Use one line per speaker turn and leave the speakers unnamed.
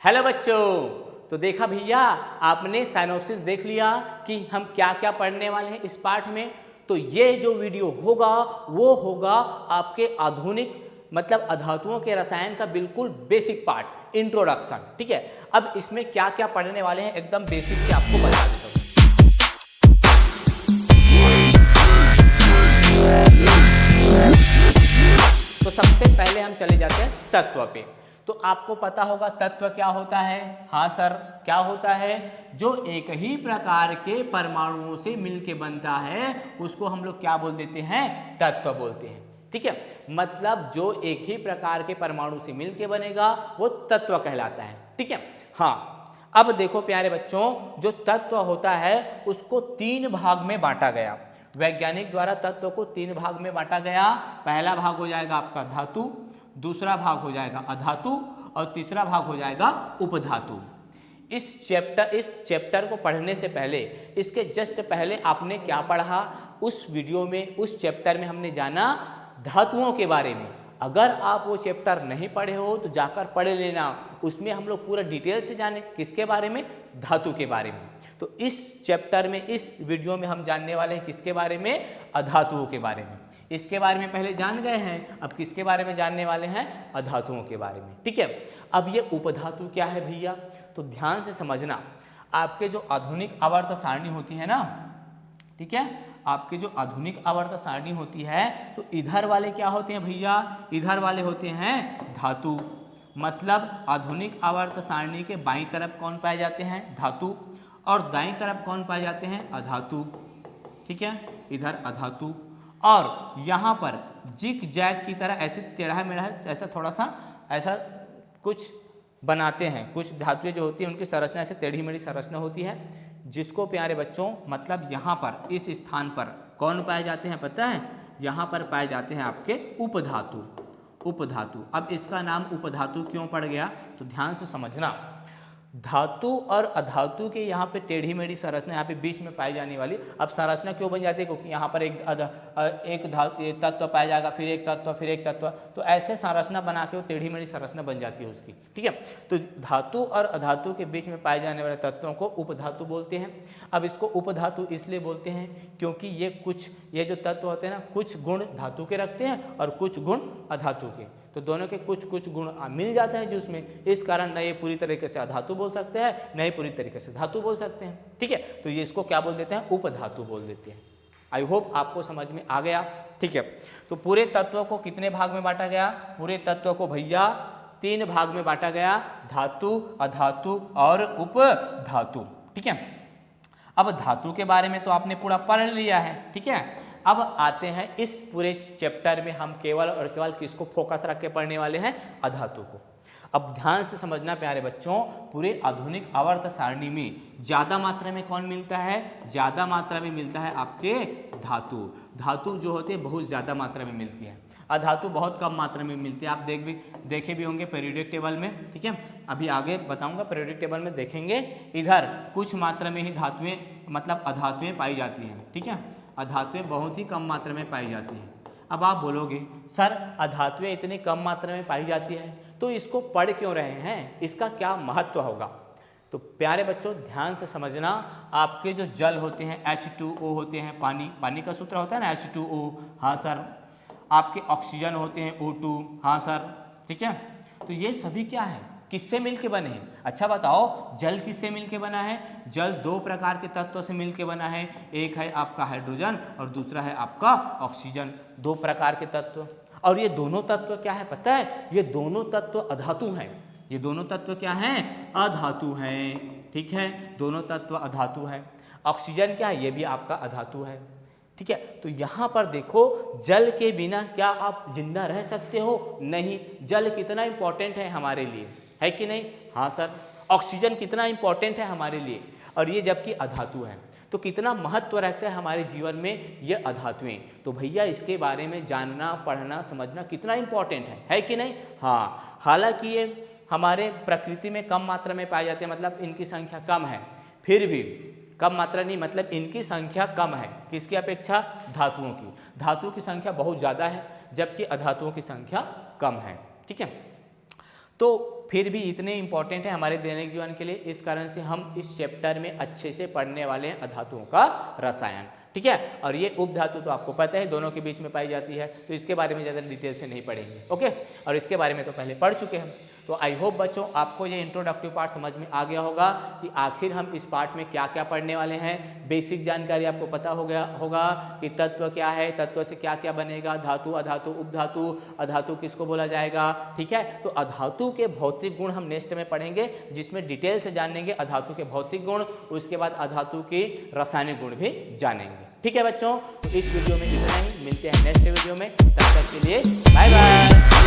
Hello बच्चों, तो देखा भैया आपने साइनॉप्सिस देख लिया कि हम क्या क्या पढ़ने वाले हैं इस पाठ में। तो ये जो वीडियो होगा वो होगा आपके आधुनिक मतलब अधातुओं के रसायन का बिल्कुल बेसिक पार्ट, इंट्रोडक्शन। ठीक है, अब इसमें क्या क्या पढ़ने वाले हैं एकदम बेसिक से आपको बता देता हूँ। तो सबसे पहले हम चले जाते हैं तत्व पे। तो आपको पता होगा तत्व क्या होता है। हाँ सर, क्या होता है? जो एक ही प्रकार के परमाणुओं से मिलके बनता है उसको हम लोग क्या बोल देते हैं? तत्व बोलते हैं। ठीक है, मतलब जो एक ही प्रकार के परमाणु से मिलके बनेगा वो तत्व कहलाता है। ठीक है, हाँ। अब देखो प्यारे बच्चों, जो तत्व होता है उसको तीन भाग में बांटा गया। वैज्ञानिक द्वारा तत्व को तीन भाग में बांटा गया। पहला भाग हो जाएगा आपका धातु, दूसरा भाग हो जाएगा अधातु और तीसरा भाग हो जाएगा उपधातु। इस चैप्टर को पढ़ने से पहले, इसके जस्ट पहले आपने क्या पढ़ा? उस वीडियो में, उस चैप्टर में हमने जाना धातुओं के बारे में। अगर आप वो चैप्टर नहीं पढ़े हो तो जाकर पढ़ लेना, उसमें हम लोग पूरा डिटेल से जाने किसके बारे में? धातु के बारे में। तो इस चैप्टर में, इस वीडियो में हम जानने वाले हैं किसके बारे में? अधातुओं के बारे में। इसके बारे में पहले जान गए हैं, अब किसके बारे में जानने वाले हैं? अधातुओं के बारे में। ठीक है, अब ये उपधातु क्या है भैया? तो ध्यान से समझना। आपके जो आधुनिक आवर्त सारणी होती है ना, ठीक है, आपके जो आधुनिक आवर्त सारणी होती है तो इधर वाले क्या होते हैं भैया? इधर वाले होते हैं धातु। मतलब आधुनिक आवर्त सारणी के बाईं तरफ कौन पाए जाते हैं? धातु। और दाईं तरफ कौन पाए जाते हैं? अधातु। ठीक है, इधर अधातु। और यहाँ पर जिग जैग की तरह ऐसे टेढ़ा मेढ़ा ऐसा थोड़ा सा ऐसा कुछ बनाते हैं। कुछ धातुएं जो होती हैं उनकी संरचना ऐसे टेढ़ी मेढ़ी संरचना होती है, जिसको प्यारे बच्चों मतलब यहाँ पर इस स्थान पर कौन पाए जाते हैं पता है? यहाँ पर पाए जाते हैं आपके उपधातु। उपधातु। अब इसका नाम उपधातु क्यों पड़ गया? तो ध्यान से समझना। धातु और अधातु के यहाँ पे टेढ़ी मेढ़ी संरचना यहाँ पे बीच में पाई जाने वाली। अब संरचना क्यों बन जाती है? क्योंकि यहाँ पर एक तत्व पाया जाएगा, फिर एक तत्व, फिर एक तत्व, तो ऐसे संरचना बना के वो टेढ़ी मेढ़ी संरचना बन जाती है उसकी। ठीक है, तो धातु और अधातु के बीच में पाए जाने वाले तत्वों को उपधातु बोलते हैं। अब इसको उपधातु इसलिए बोलते हैं क्योंकि ये जो तत्व होते हैं ना, कुछ गुण धातु के रखते हैं और कुछ गुण अधातु के। तो दोनों के कुछ कुछ गुण मिल जाते हैं जिसमें, इस कारण न ये पूरी तरीके से अधातु बोल सकते हैं, न ही पूरी तरीके से धातु बोल सकते हैं। ठीक है, तो ये इसको क्या बोल देते हैं? उपधातु बोल देते हैं। आई होप आपको समझ में आ गया। ठीक है, तो पूरे तत्व को कितने भाग में बांटा गया? पूरे तत्व को भैया तीन भाग में बांटा गया, धातु, अधातु और उपधातु। ठीक है, अब धातु के बारे में तो आपने पूरा पढ़ लिया है। ठीक है, अब आते हैं इस पूरे चैप्टर में हम केवल और केवल किसको फोकस रख के पढ़ने वाले हैं? अधातु को। अब ध्यान से समझना प्यारे बच्चों, पूरे आधुनिक आवर्त सारणी में ज़्यादा मात्रा में कौन मिलता है? ज़्यादा मात्रा में मिलता है आपके धातु। धातु जो होते हैं बहुत ज़्यादा मात्रा में मिलती है, अधातु बहुत कम मात्रा में मिलती है। आप देखे भी होंगे पीरियोडिक टेबल में। ठीक है, अभी आगे बताऊंगा, पीरियोडिक टेबल में देखेंगे। इधर कुछ मात्रा में ही धातुएं मतलब अधातुएं पाई जाती हैं। ठीक है, अधातुएं बहुत ही कम मात्रा में पाई जाती हैं। अब आप बोलोगे सर अधातुएं इतनी कम मात्रा में पाई जाती है तो इसको पढ़ क्यों रहे हैं? इसका क्या महत्व होगा? तो प्यारे बच्चों ध्यान से समझना। आपके जो जल होते हैं H2O होते हैं, पानी का सूत्र होता है ना H2O। हाँ सर। आपके ऑक्सीजन होते हैं O2। हाँ सर। ठीक है, तो ये सभी क्या है? किससे मिलके बने हैं? अच्छा बताओ, जल किससे मिलके बना है? जल दो प्रकार के तत्वों से मिलके बना है। एक है आपका हाइड्रोजन और दूसरा है आपका ऑक्सीजन। दो प्रकार के तत्व। और ये दोनों तत्व क्या है पता है? ये दोनों तत्व अधातु हैं। ये दोनों तत्व क्या हैं? अधातु हैं। ठीक है, दोनों तत्व अधातु हैं। ऑक्सीजन क्या है? ये भी आपका अधातु है। ठीक है, तो यहाँ पर देखो, जल के बिना क्या आप जिंदा रह सकते हो? नहीं। जल कितना इंपॉर्टेंट है हमारे लिए, है कि नहीं? हाँ सर। ऑक्सीजन कितना इंपॉर्टेंट है हमारे लिए, और ये जबकि अधातु है, तो कितना महत्व रखता है हमारे जीवन में ये अधातुएं। तो भैया इसके बारे में जानना, पढ़ना, समझना कितना इंपॉर्टेंट है कि नहीं? हाँ। हालांकि ये हमारे प्रकृति में कम मात्रा में पाए जाते हैं, मतलब इनकी संख्या कम है, फिर भी कम मात्रा नहीं, मतलब इनकी संख्या कम है किसकी अपेक्षा? धातुओं की। धातुओं की संख्या बहुत ज़्यादा है जबकि अधातुओं की संख्या कम है। ठीक है, तो फिर भी इतने इंपॉर्टेंट है हमारे दैनिक जीवन के लिए, इस कारण से हम इस चैप्टर में अच्छे से पढ़ने वाले हैं अधातुओं का रसायन। ठीक है, और ये उपधातु तो आपको पता है दोनों के बीच में पाई जाती है, तो इसके बारे में ज़्यादा डिटेल से नहीं पढ़ेंगे। ओके, और इसके बारे में तो पहले पढ़ चुके हैं। तो आई होप बच्चों आपको ये इंट्रोडक्टिव पार्ट समझ में आ गया होगा कि आखिर हम इस पार्ट में क्या क्या पढ़ने वाले हैं। बेसिक जानकारी आपको पता हो गया होगा कि तत्व क्या है, तत्व से क्या क्या बनेगा, धातु, अधातु, उपधातु, अधातु किसको बोला जाएगा। ठीक है, तो अधातु के भौतिक गुण हम नेक्स्ट में पढ़ेंगे, जिसमें डिटेल से जानेंगे अधातु के भौतिक गुण, उसके बाद अधातु के रासायनिक गुण भी जानेंगे। ठीक है बच्चों, तो इस वीडियो में इतना ही, मिलते हैं नेक्स्ट वीडियो में, तब तक के लिए बाय बाय।